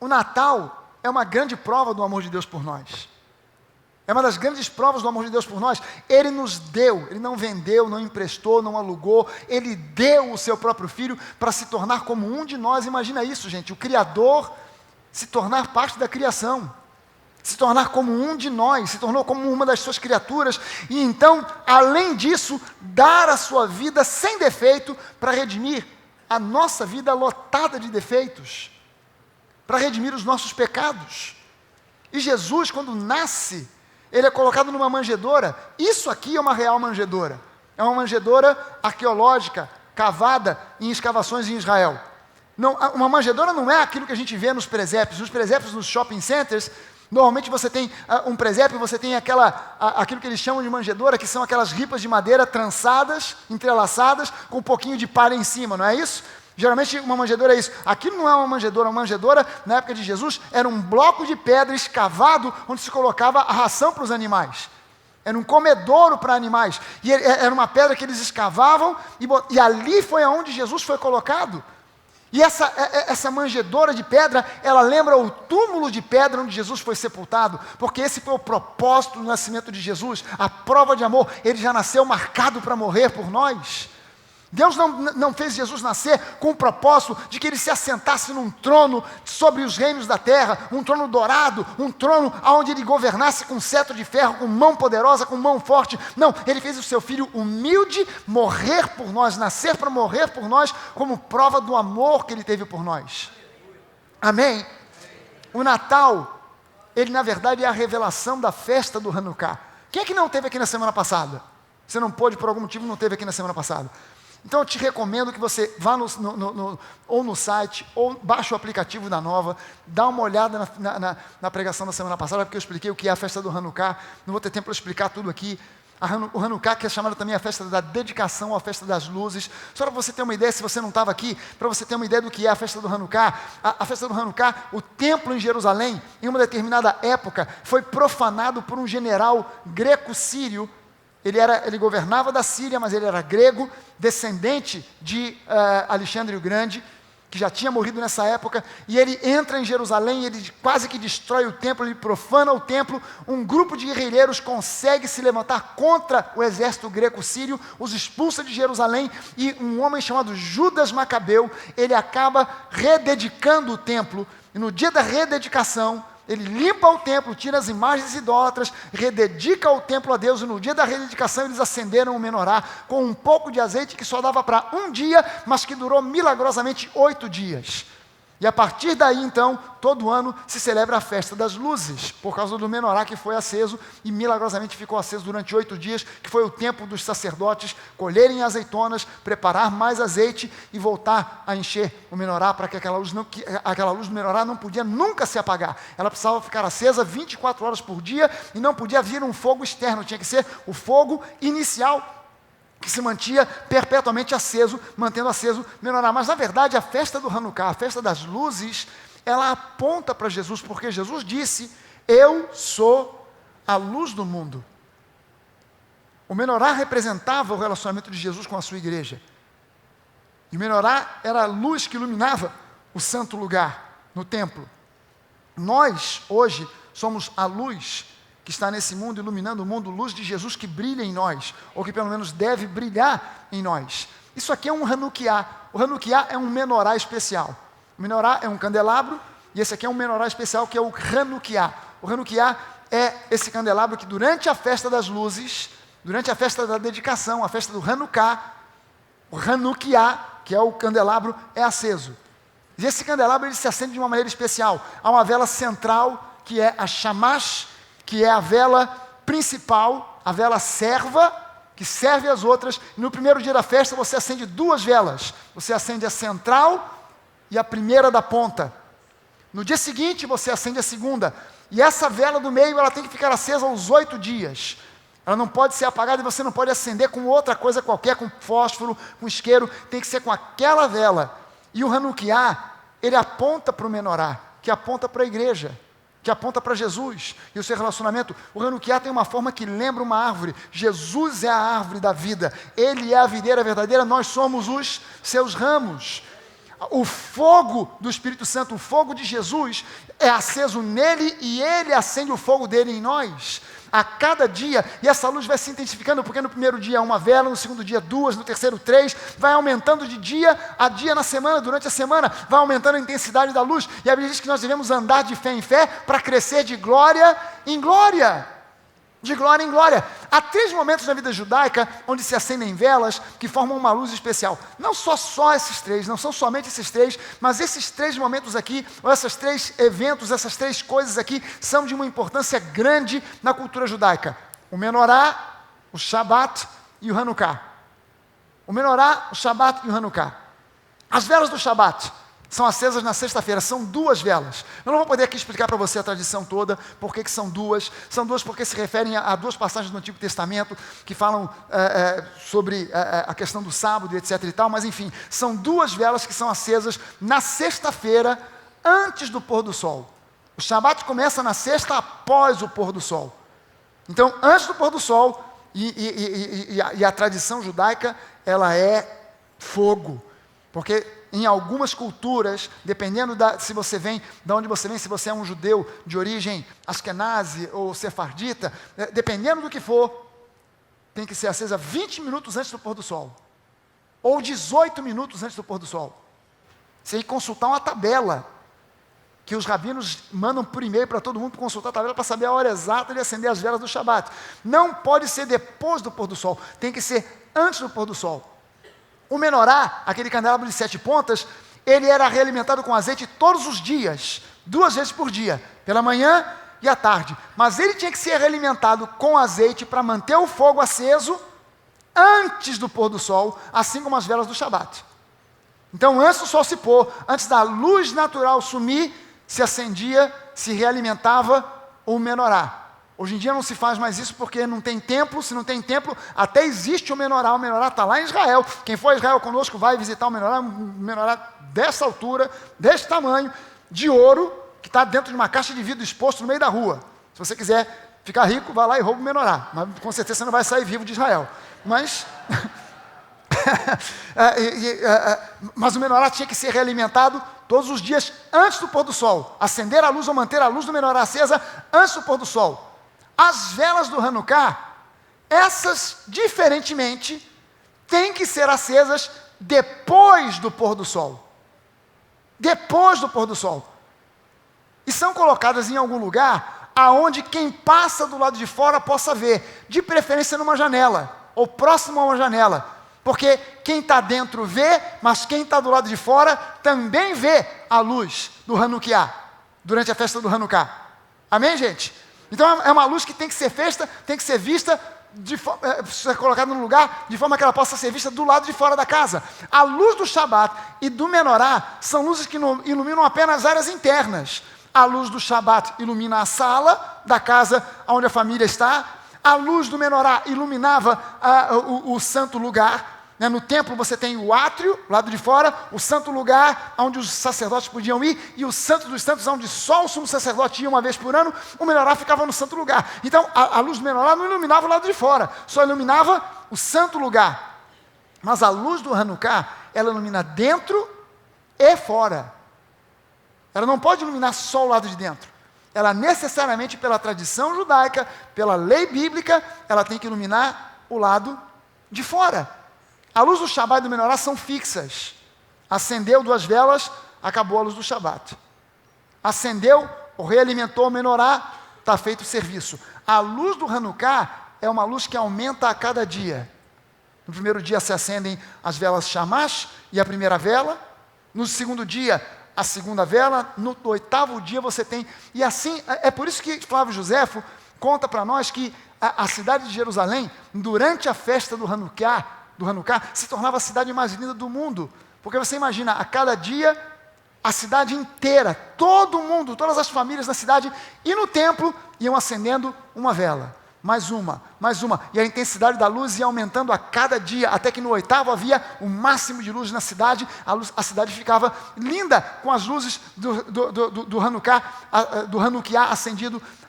O Natal é uma grande prova do amor de Deus por nós. É uma das grandes provas do amor de Deus por nós. Ele nos deu, Ele não vendeu, não emprestou, não alugou. Ele deu o seu próprio Filho para se tornar como um de nós. Imagina isso, gente, o Criador se tornar parte da criação. Se tornar como um de nós, se tornou como uma das suas criaturas. E então, além disso, dar a sua vida sem defeito para redimir a nossa vida lotada de defeitos. Para redimir os nossos pecados. E Jesus, quando nasce, Ele é colocado numa manjedoura. Isso aqui é uma real manjedoura. É uma manjedoura arqueológica, cavada em escavações em Israel. Não, uma manjedoura não é aquilo que a gente vê nos presépios. Nos presépios, nos shopping centers, normalmente você tem um presépio, você tem aquilo que eles chamam de manjedoura, que são aquelas ripas de madeira trançadas, entrelaçadas, com um pouquinho de palha em cima, não é isso? Geralmente uma manjedoura é isso. Aquilo não é uma manjedoura, na época de Jesus, era um bloco de pedra escavado, onde se colocava a ração para os animais. Era um comedouro para animais. E era uma pedra que eles escavavam, e ali foi aonde Jesus foi colocado. E essa manjedoura de pedra, ela lembra o túmulo de pedra onde Jesus foi sepultado, porque esse foi o propósito do nascimento de Jesus, a prova de amor. Ele já nasceu marcado para morrer por nós. Deus não fez Jesus nascer com o propósito de que Ele se assentasse num trono sobre os reinos da terra, um trono dourado, um trono onde Ele governasse com cetro de ferro, com mão poderosa, com mão forte. Não, Ele fez o seu Filho humilde morrer por nós, nascer para morrer por nós, como prova do amor que Ele teve por nós. Amém? O Natal, ele na verdade é a revelação da festa do Hanukkah. Quem é que não teve aqui na semana passada? Você não pôde, por algum motivo, não teve aqui na semana passada. Então eu te recomendo que você vá ou no site, ou baixe o aplicativo da Nova, dá uma olhada na pregação da semana passada, porque eu expliquei o que é a festa do Hanukkah. Não vou ter tempo para explicar tudo aqui. O Hanukkah, que é chamada também a festa da dedicação, a festa das luzes. Só para você ter uma ideia, se você não estava aqui, para você ter uma ideia do que é a festa do Hanukkah. A festa do Hanukkah, o templo em Jerusalém, em uma determinada época, foi profanado por um general greco-sírio. Ele governava da Síria, mas ele era grego, descendente de Alexandre o Grande, que já tinha morrido nessa época, e ele entra em Jerusalém, ele quase que destrói o templo, ele profana o templo. Um grupo de guerrilheiros consegue se levantar contra o exército greco-sírio, os expulsa de Jerusalém, e um homem chamado Judas Macabeu, ele acaba rededicando o templo, e no dia da rededicação, ele limpa o templo, tira as imagens idólatras, rededica o templo a Deus, e no dia da rededicação eles acenderam o menorá com um pouco de azeite que só dava para um dia, mas que durou milagrosamente 8 dias. E a partir daí, então, todo ano se celebra a festa das luzes, por causa do menorá que foi aceso, e milagrosamente ficou aceso durante 8 dias, que foi o tempo dos sacerdotes colherem azeitonas, preparar mais azeite e voltar a encher o menorá, para que aquela luz do menorá não podia nunca se apagar. Ela precisava ficar acesa 24 horas por dia, e não podia vir um fogo externo, tinha que ser o fogo inicial, que se mantinha perpetuamente aceso, mantendo aceso o menorá. Mas, na verdade, a festa do Hanukkah, a festa das luzes, ela aponta para Jesus, porque Jesus disse: eu sou a luz do mundo. O menorá representava o relacionamento de Jesus com a sua igreja. E o menorá era a luz que iluminava o santo lugar, no templo. Nós, hoje, somos a luz que está nesse mundo, iluminando o mundo, luz de Jesus que brilha em nós, ou que pelo menos deve brilhar em nós. Isso aqui é um Hanukkah. O Hanukkah é um menorá especial. O menorá é um candelabro, e esse aqui é um menorá especial, que é o Hanukkah. O Hanukkah é esse candelabro que durante a festa das luzes, durante a festa da dedicação, a festa do Hanukkah, o Hanukkah, que é o candelabro, é aceso. E esse candelabro ele se acende de uma maneira especial. Há uma vela central, que é a shamash, que é a vela principal, a vela serva, que serve as outras. E no primeiro dia da festa você acende 2 velas. Você acende a central e a primeira da ponta. No dia seguinte você acende a segunda. E essa vela do meio ela tem que ficar acesa aos 8 dias. Ela não pode ser apagada e você não pode acender com outra coisa qualquer, com fósforo, com isqueiro. Tem que ser com aquela vela. E o Hanukkah, ele aponta para o menorá, que aponta para a igreja, que aponta para Jesus e o seu relacionamento. O Hanukkah tem uma forma que lembra uma árvore. Jesus é a árvore da vida. Ele é a videira verdadeira, nós somos os seus ramos. O fogo do Espírito Santo, o fogo de Jesus, é aceso nele e ele acende o fogo dele em nós. A cada dia, e essa luz vai se intensificando, porque no primeiro dia uma vela, no segundo dia duas, no terceiro três, vai aumentando de dia a dia na semana, durante a semana, vai aumentando a intensidade da luz, e a Bíblia diz que nós devemos andar de fé em fé, para crescer de glória em glória. De glória em glória. Há 3 momentos na vida judaica onde se acendem velas que formam uma luz especial. Não só esses 3, não são somente esses 3, mas esses 3 momentos aqui, ou esses 3 eventos, essas 3 coisas aqui, são de uma importância grande na cultura judaica. O menorá, o Shabat e o Hanukkah. O menorá, o Shabat e o Hanukkah. As velas do Shabat são acesas na sexta-feira, são 2 velas. Eu não vou poder aqui explicar para você a tradição toda, por que são 2. São 2 porque se referem a 2 passagens do Antigo Testamento, que falam sobre a questão do sábado, etc. e tal, mas enfim, são 2 velas que são acesas na sexta-feira, antes do pôr do sol. O Shabat começa na sexta, após o pôr do sol. Então, antes do pôr do sol, e a tradição judaica, ela é fogo, porque em algumas culturas, dependendo se você vem, de onde você vem, se você é um judeu de origem askenazi ou sefardita, dependendo do que for, tem que ser acesa 20 minutos antes do pôr do sol, ou 18 minutos antes do pôr do sol. Você tem que consultar uma tabela, que os rabinos mandam por e-mail para todo mundo consultar a tabela para saber a hora exata de acender as velas do Shabat. Não pode ser depois do pôr do sol, tem que ser antes do pôr do sol. O menorá, aquele candelabro de 7 pontas, ele era realimentado com azeite todos os dias, 2 vezes por dia, pela manhã e à tarde. Mas ele tinha que ser realimentado com azeite para manter o fogo aceso antes do pôr do sol, assim como as velas do Shabat. Então, antes do sol se pôr, antes da luz natural sumir, se acendia, se realimentava o menorá. Hoje em dia não se faz mais isso porque não tem templo. Se não tem templo, até existe o menorá está lá em Israel. Quem for a Israel conosco vai visitar o menorá dessa altura, desse tamanho, de ouro, que está dentro de uma caixa de vidro exposto no meio da rua. Se você quiser ficar rico, vai lá e rouba o menorá, mas com certeza você não vai sair vivo de Israel. Mas mas o menorá tinha que ser realimentado todos os dias antes do pôr do sol. Acender a luz ou manter a luz do menorá acesa antes do pôr do sol. As velas do Hanukkah, essas, diferentemente, têm que ser acesas depois do pôr do sol. Depois do pôr do sol. E são colocadas em algum lugar aonde quem passa do lado de fora possa ver, de preferência numa janela, ou próximo a uma janela. Porque quem está dentro vê, mas quem está do lado de fora também vê a luz do Hanukkah, durante a festa do Hanukkah. Amém, gente? Então é uma luz que tem que ser tem que ser vista, ser colocada no lugar, de forma que ela possa ser vista do lado de fora da casa. A luz do Shabat e do menorá são luzes que iluminam apenas áreas internas. A luz do Shabat ilumina a sala da casa onde a família está. A luz do menorá iluminava o santo lugar. No templo você tem o átrio, lado de fora, o santo lugar onde os sacerdotes podiam ir, e o santo dos santos, onde só o sumo sacerdote ia uma vez por ano. O menorá ficava no santo lugar. Então a luz do menorá não iluminava o lado de fora, só iluminava o santo lugar. Mas a luz do Hanukkah, ela ilumina dentro e fora. Ela não pode iluminar só o lado de dentro. Ela necessariamente, pela tradição judaica, pela lei bíblica, ela tem que iluminar o lado de fora. A luz do Shabat e do menorá são fixas. Acendeu 2 velas, acabou a luz do Shabat. Acendeu ou realimentou o menorá, está feito o serviço. A luz do Hanukkah é uma luz que aumenta a cada dia. No primeiro dia se acendem as velas Shamash e a primeira vela. No segundo dia, a segunda vela. No 8º dia você tem... E assim, é por isso que Flávio Joséfo conta para nós que a cidade de Jerusalém, durante a festa do Hanukkah, se tornava a cidade mais linda do mundo. Porque você imagina, a cada dia, a cidade inteira, todo mundo, todas as famílias da cidade, e no templo, iam acendendo uma vela. mais uma. E a intensidade da luz ia aumentando a cada dia, até que no 8º havia o máximo de luz na cidade. A cidade ficava linda com as luzes do Hanukkah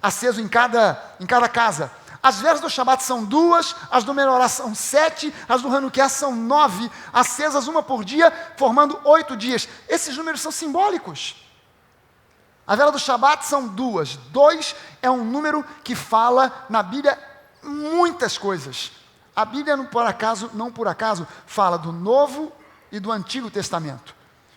aceso em cada casa. As velas do Shabat são 2, as do Menorá são 7, as do Hanukkah são 9, acesas uma por dia, formando 8 dias. Esses números são simbólicos. A vela do Shabat são 2. 2 é um número que fala na Bíblia muitas coisas. A Bíblia, não por acaso, fala do Novo e do Antigo Testamento.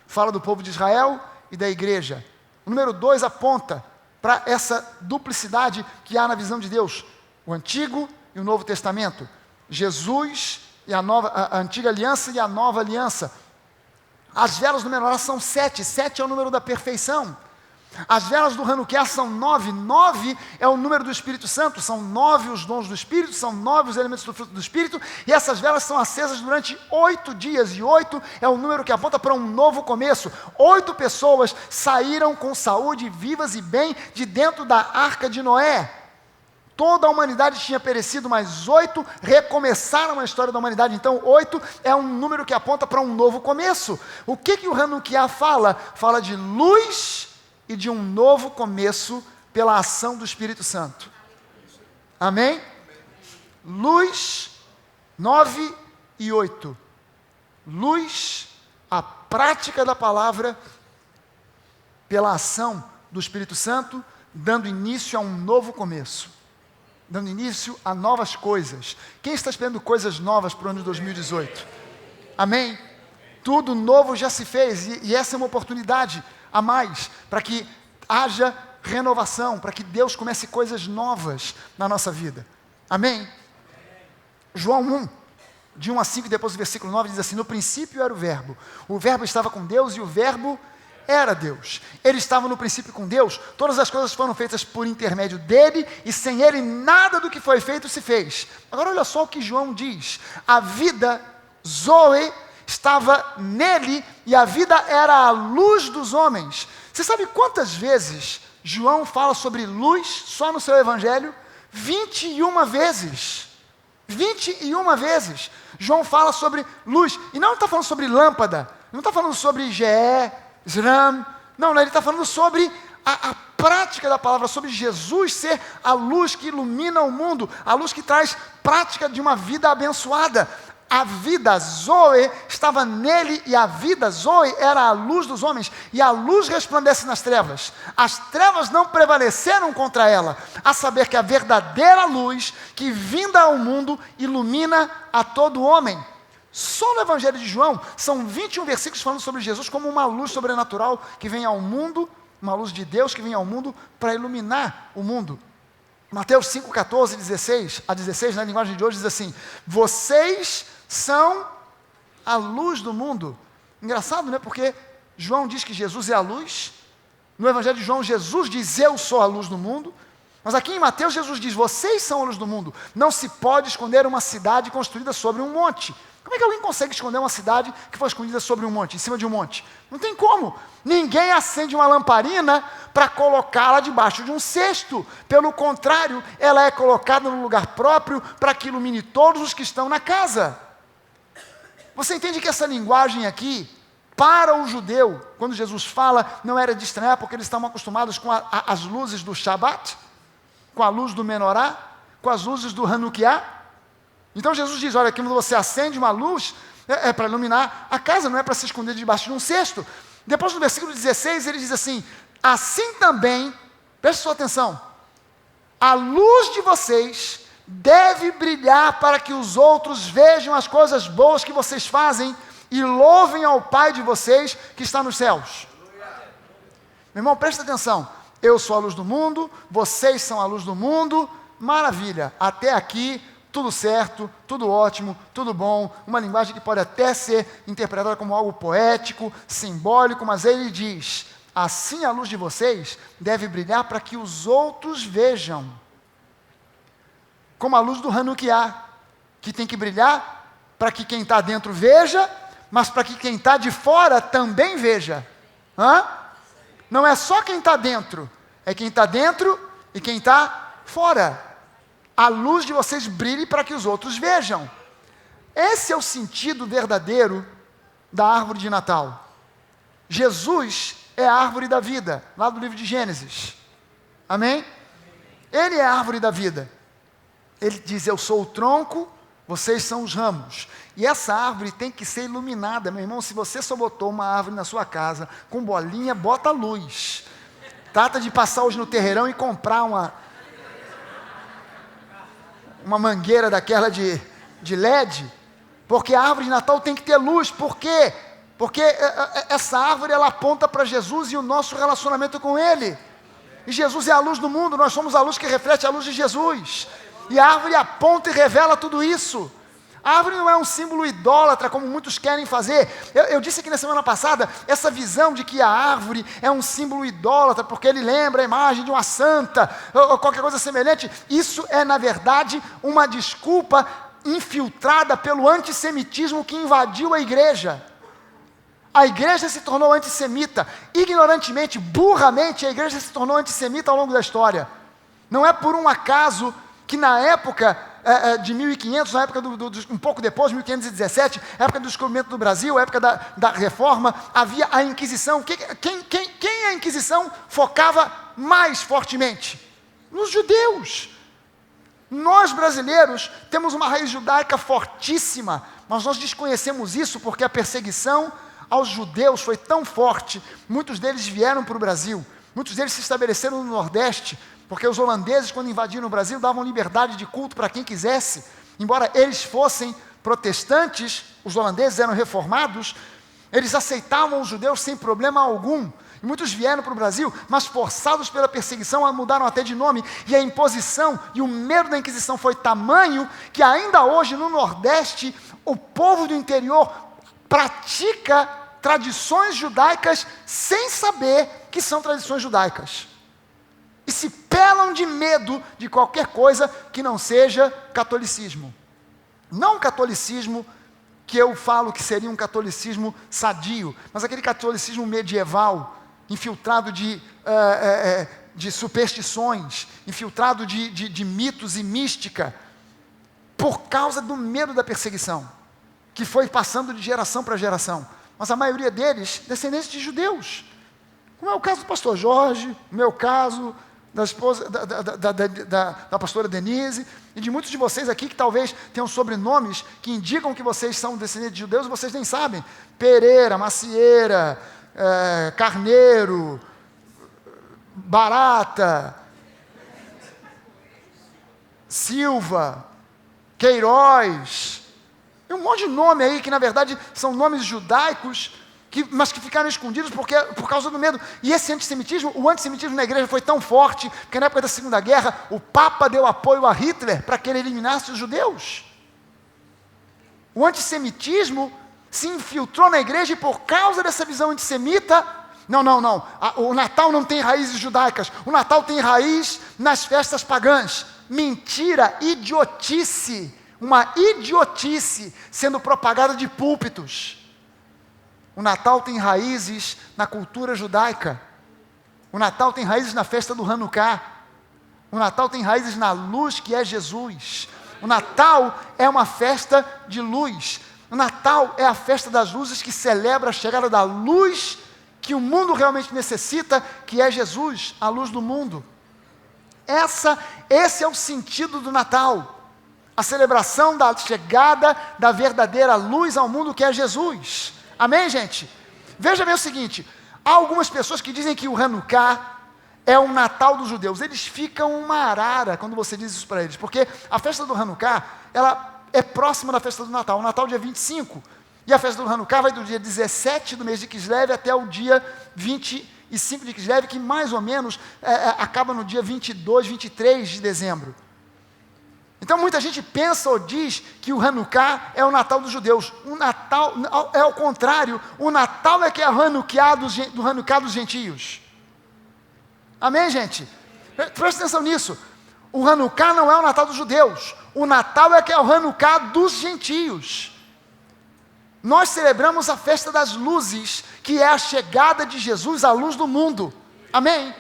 Fala do povo de Israel e da igreja. O número 2 aponta para essa duplicidade que há na visão de Deus. O Antigo e o Novo Testamento. Jesus e a Antiga Aliança e a Nova Aliança. As velas do Menorá são 7. 7 é o número da perfeição. As velas do Hanukkah são 9. 9 é o número do Espírito Santo. São 9 os dons do Espírito, são 9 os elementos do fruto do Espírito. E essas velas são acesas durante 8 dias. E 8 é o número que aponta para um novo começo. 8 pessoas saíram com saúde, vivas e bem, de dentro da arca de Noé. Toda a humanidade tinha perecido, mas 8 recomeçaram a história da humanidade. Então 8 é um número que aponta para um novo começo. O que o Hanukkah fala? Fala de luz e de um novo começo pela ação do Espírito Santo. Amém? Luz, 9 e 8. Luz, a prática da palavra pela ação do Espírito Santo, dando início a um novo começo. Dando início a novas coisas. Quem está esperando coisas novas para o ano de 2018? Amém? Tudo novo já se fez e essa é uma oportunidade a mais, para que haja renovação, para que Deus comece coisas novas na nossa vida. Amém? João 1, de 1 a 5, depois do versículo 9, diz assim: no princípio era o verbo estava com Deus e o verbo era Deus. Ele estava no princípio com Deus, todas as coisas foram feitas por intermédio dele, e sem ele nada do que foi feito se fez. Agora olha só o que João diz: a vida, Zoe, estava nele, e a vida era a luz dos homens. Você sabe quantas vezes João fala sobre luz só no seu evangelho? 21 vezes. 21 vezes. João fala sobre luz. E não está falando sobre lâmpada, não está falando sobre GE, SRAM. Não, ele está falando sobre a prática da palavra, sobre Jesus ser a luz que ilumina o mundo, a luz que traz prática de uma vida abençoada. A vida, Zoe, estava nele, e a vida, Zoe, era a luz dos homens, e a luz resplandece nas trevas. As trevas não prevaleceram contra ela, a saber que a verdadeira luz, que vinda ao mundo, ilumina a todo homem. Só no Evangelho de João, são 21 versículos falando sobre Jesus como uma luz sobrenatural que vem ao mundo, uma luz de Deus que vem ao mundo para iluminar o mundo. Mateus 5, 14 a 16, na linguagem de hoje, diz assim: vocês são a luz do mundo. Engraçado, né? Porque João diz que Jesus é a luz. No Evangelho de João, Jesus diz: eu sou a luz do mundo. Mas aqui em Mateus, Jesus diz: vocês são a luz do mundo. Não se pode esconder uma cidade construída sobre um monte. Como é que alguém consegue esconder uma cidade que foi escondida sobre um monte, em cima de um monte? Não tem como. Ninguém acende uma lamparina para colocá-la debaixo de um cesto. Pelo contrário, ela é colocada no lugar próprio para que ilumine todos os que estão na casa. Você entende que essa linguagem aqui, para o judeu, quando Jesus fala, não era de estranhar, porque eles estavam acostumados com as luzes do Shabat, com a luz do Menorá, com as luzes do Hanukkah. Então Jesus diz: olha, quando você acende uma luz, é para iluminar a casa, não é para se esconder debaixo de um cesto. Depois no versículo 16, ele diz assim: assim também, preste sua atenção, a luz de vocês deve brilhar para que os outros vejam as coisas boas que vocês fazem e louvem ao Pai de vocês que está nos céus. Meu irmão, preste atenção, eu sou a luz do mundo, vocês são a luz do mundo, maravilha, até aqui tudo certo, tudo ótimo, tudo bom, uma linguagem que pode até ser interpretada como algo poético, simbólico, mas ele diz: assim a luz de vocês deve brilhar para que os outros vejam. Como a luz do Hanukkah, que tem que brilhar para que quem está dentro veja, mas para que quem está de fora também veja. Não é só quem está dentro, é quem está dentro e quem está fora. a luz de vocês brilhe para que os outros vejam. Esse é o sentido verdadeiro da árvore de Natal. Jesus é a árvore da vida, lá do livro de Gênesis. Amém? Ele é a árvore da vida. Ele diz, eu sou o tronco, vocês são os ramos. E essa árvore tem que ser iluminada, meu irmão. Se você só botou uma árvore na sua casa com bolinha, bota luz. Trata de passar hoje no terreirão e comprar uma mangueira daquela de LED, porque a árvore de Natal tem que ter luz. Por quê? Porque essa árvore, ela aponta para Jesus e o nosso relacionamento com Ele. E Jesus é a luz do mundo, nós somos a luz que reflete a luz de Jesus. E a árvore aponta e revela tudo isso. A árvore não é um símbolo idólatra, como muitos querem fazer. Eu disse aqui na semana passada, essa visão de que a árvore é um símbolo idólatra, porque ele lembra a imagem de uma santa, ou qualquer coisa semelhante. Isso é, na verdade, uma desculpa infiltrada pelo antissemitismo que invadiu a igreja. A igreja se tornou antissemita. Ignorantemente, burramente, a igreja se tornou antissemita ao longo da história. Não é por um acaso que na época de 1500, na época um pouco depois, 1517, época do descobrimento do Brasil, época da Reforma, havia a Inquisição. Quem a Inquisição focava mais fortemente? Nos judeus. Nós brasileiros temos uma raiz judaica fortíssima, mas nós desconhecemos isso porque a perseguição aos judeus foi tão forte. Muitos deles vieram para o Brasil, muitos deles se estabeleceram no Nordeste, porque os holandeses, quando invadiram o Brasil, davam liberdade de culto para quem quisesse. Embora eles fossem protestantes, os holandeses eram reformados, eles aceitavam os judeus sem problema algum. E muitos vieram para o Brasil, mas forçados pela perseguição, mudaram até de nome. E a imposição e o medo da Inquisição foi tamanho que ainda hoje no Nordeste, o povo do interior pratica tradições judaicas sem saber que são tradições judaicas. E se pelam de medo de qualquer coisa que não seja catolicismo. Não catolicismo que eu falo que seria um catolicismo sadio, mas aquele catolicismo medieval, infiltrado de superstições, infiltrado de mitos e mística, por causa do medo da perseguição, que foi passando de geração para geração. Mas a maioria deles, descendentes de judeus. Como é o caso do pastor Jorge, o meu caso, da esposa, da pastora Denise, e de muitos de vocês aqui que talvez tenham sobrenomes que indicam que vocês são descendentes de judeus e vocês nem sabem. Pereira, Macieira, Carneiro, Barata, Silva, Queiroz, tem um monte de nome aí que na verdade são nomes judaicos, mas que ficaram escondidos por causa do medo. E esse antissemitismo, o antissemitismo na igreja foi tão forte, que na época da Segunda Guerra, o Papa deu apoio a Hitler para que ele eliminasse os judeus. O antissemitismo se infiltrou na igreja e por causa dessa visão antissemita, não, o Natal não tem raízes judaicas, o Natal tem raiz nas festas pagãs. Mentira, idiotice, uma idiotice sendo propagada de púlpitos. O Natal tem raízes na cultura judaica. O Natal tem raízes na festa do Hanukkah. O Natal tem raízes na luz que é Jesus. O Natal é uma festa de luz. O Natal é a festa das luzes que celebra a chegada da luz que o mundo realmente necessita, que é Jesus, a luz do mundo. Esse é o sentido do Natal. A celebração da chegada da verdadeira luz ao mundo, que é Jesus. Amém, gente? Veja bem o seguinte, há algumas pessoas que dizem que o Hanukkah é o Natal dos judeus. Eles ficam uma arara quando você diz isso para eles, porque a festa do Hanukkah, ela é próxima da festa do Natal. O Natal é dia 25, e a festa do Hanukkah vai do dia 17 do mês de Kislev até o dia 25 de Kislev, que mais ou menos acaba no dia 22, 23 de dezembro. Então muita gente pensa ou diz que o Hanukkah é o Natal dos judeus. O Natal é o contrário. O Natal é que é o Hanukkah dos gentios. Amém, gente? Presta atenção nisso. O Hanukkah não é o Natal dos judeus. O Natal é que é o Hanukkah dos gentios. Nós celebramos a festa das luzes, que é a chegada de Jesus à luz do mundo. Amém?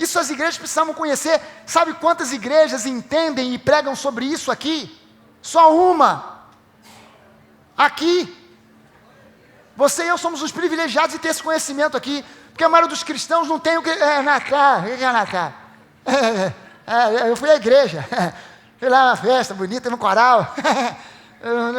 Isso as igrejas precisavam conhecer. Sabe quantas igrejas entendem e pregam sobre isso aqui? Só uma. Aqui. Você e eu somos os privilegiados de ter esse conhecimento aqui. Porque a maioria dos cristãos não tem o que... Natal, o que é Natal? Eu fui à igreja. Fui lá na festa bonita, no coral.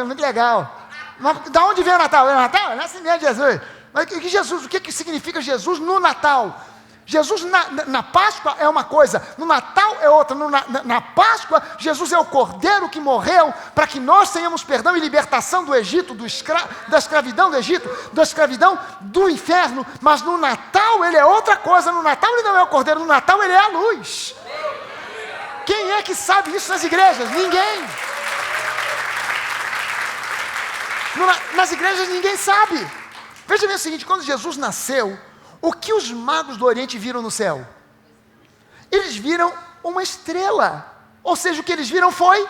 Muito legal. Mas da onde vem o Natal? É o Natal? É o nascimento de Jesus. Mas Jesus, o que significa Jesus no Natal? Jesus na Páscoa é uma coisa, no Natal é outra. Na Páscoa, Jesus é o Cordeiro que morreu para que nós tenhamos perdão e libertação do Egito, da escravidão do Egito, da escravidão do inferno. Mas no Natal ele é outra coisa. No Natal ele não é o Cordeiro, no Natal ele é a luz. Quem é que sabe isso nas igrejas? Ninguém. Nas igrejas ninguém sabe. Veja bem o seguinte, quando Jesus nasceu, o que os magos do Oriente viram no céu? Eles viram uma estrela. Ou seja, o que eles viram foi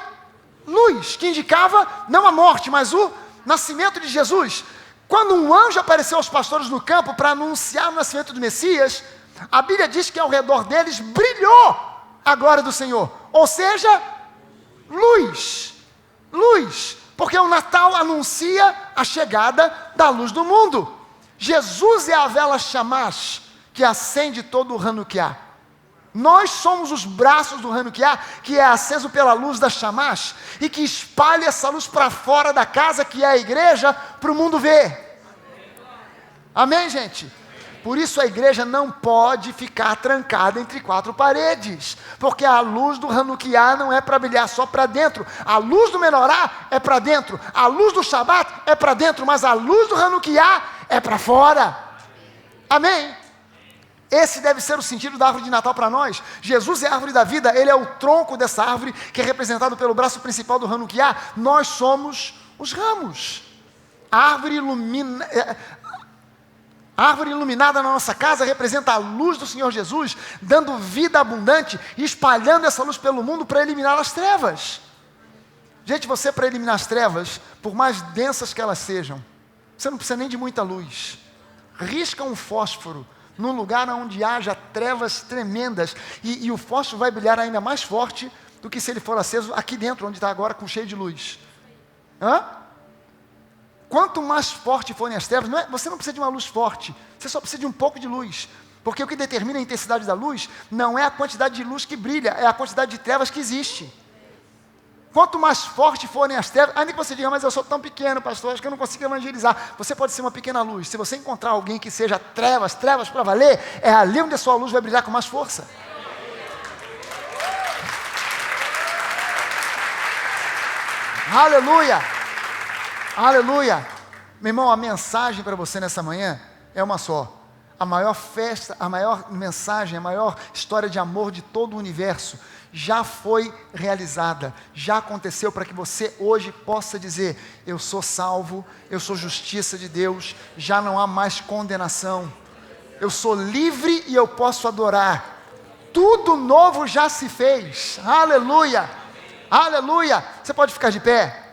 luz, que indicava não a morte, mas o nascimento de Jesus. Quando um anjo apareceu aos pastores no campo para anunciar o nascimento do Messias, a Bíblia diz que ao redor deles brilhou a glória do Senhor. Ou seja, luz. Luz. Porque o Natal anuncia a chegada da luz do mundo. Jesus é a vela chamash que acende todo o Hanukkah. Nós somos os braços do Hanukkah, que é aceso pela luz da chamash e que espalha essa luz para fora da casa, que é a igreja, para o mundo ver. Amém, gente? Por isso a igreja não pode ficar trancada entre quatro paredes, porque a luz do Hanukkah não é para brilhar só para dentro. A luz do Menorá é para dentro, a luz do Shabat é para dentro, mas a luz do Hanukkah é para fora. Amém? Esse deve ser o sentido da árvore de Natal para nós. Jesus é a árvore da vida, ele é o tronco dessa árvore, que é representado pelo braço principal do Hanukkah. Nós somos os ramos. A árvore iluminada na nossa casa representa a luz do Senhor Jesus, dando vida abundante e espalhando essa luz pelo mundo para eliminar as trevas. Gente, você, para eliminar as trevas, por mais densas que elas sejam, você não precisa nem de muita luz. Risca um fósforo num lugar onde haja trevas tremendas, e o fósforo vai brilhar ainda mais forte do que se ele for aceso aqui dentro, onde está agora cheio de luz. Quanto mais forte forem as trevas, você não precisa de uma luz forte, você só precisa de um pouco de luz. Porque o que determina a intensidade da luz não é a quantidade de luz que brilha, é a quantidade de trevas que existe. Quanto mais forte forem as trevas, ainda que você diga, mas eu sou tão pequeno, pastor, acho que eu não consigo evangelizar. Você pode ser uma pequena luz. Se você encontrar alguém que seja trevas para valer, é ali onde a sua luz vai brilhar com mais força. Aleluia! Aleluia! Meu irmão, a mensagem para você nessa manhã é uma só. A maior festa, a maior mensagem, a maior história de amor de todo o universo já foi realizada, já aconteceu, para que você hoje possa dizer: eu sou salvo, eu sou justiça de Deus, já não há mais condenação, eu sou livre e eu posso adorar, tudo novo já se fez. Aleluia, aleluia. Você pode ficar de pé?